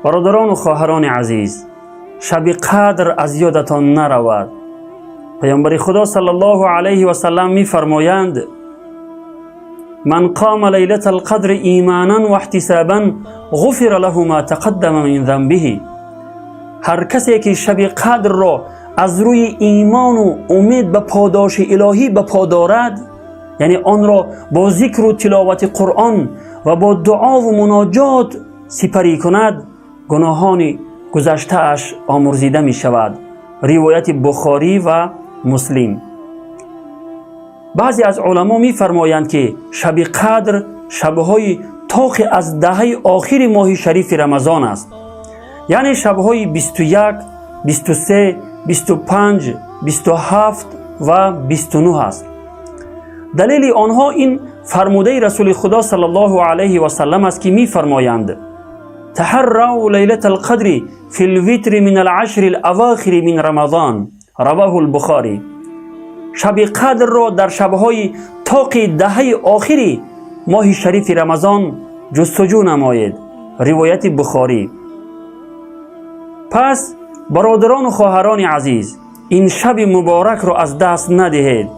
برادران و خواهران عزیز، شب قدر از یادتان نرود. پیامبر خدا صلی الله علیه و سلم می فرمایند: من قام لیلة القدر ایمانا و احتسابا غفر له ما تقدم من ذنبه. هر کسی که شب قدر را از روی ایمان و امید به پاداش الهی بپا دارد، یعنی آن را با ذکر و تلاوت قرآن و با دعا و مناجات سپری کند، گناهان گذشته اش آمرزیده می شود. روایت بخاری و مسلم. بعضی از علما می فرمایند که شب قدر شبهای طاق از دهه آخر ماه شریف رمضان است، یعنی شبهای 21، 23، 25، 27 و 29 است. دلیل آنها این فرموده رسول خدا صلی الله علیه و سلم است که می فرمایند: تحروا لیلة القدر فی الوتر من العشر الاواخر من رمضان، رواه البخاری. شب قدر را در شبهای طاق دهه آخری ماه شریف رمضان جستجو نمایید. روایت بخاری. پس برادران و خواهران عزیز، این شب مبارک را از دست ندهید.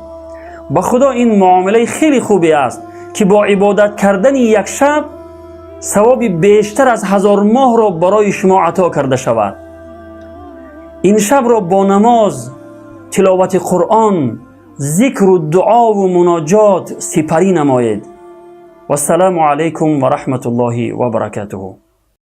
با خدا این معامله خیلی خوبی است که با عبادت کردن یک شب ثواب بیشتر از 1000 ماه را برای شما عطا کرده شود. این شب را با نماز، تلاوت قرآن، ذکر و دعا و مناجات سپری نمایید. و السلام علیکم و رحمت الله و برکاته.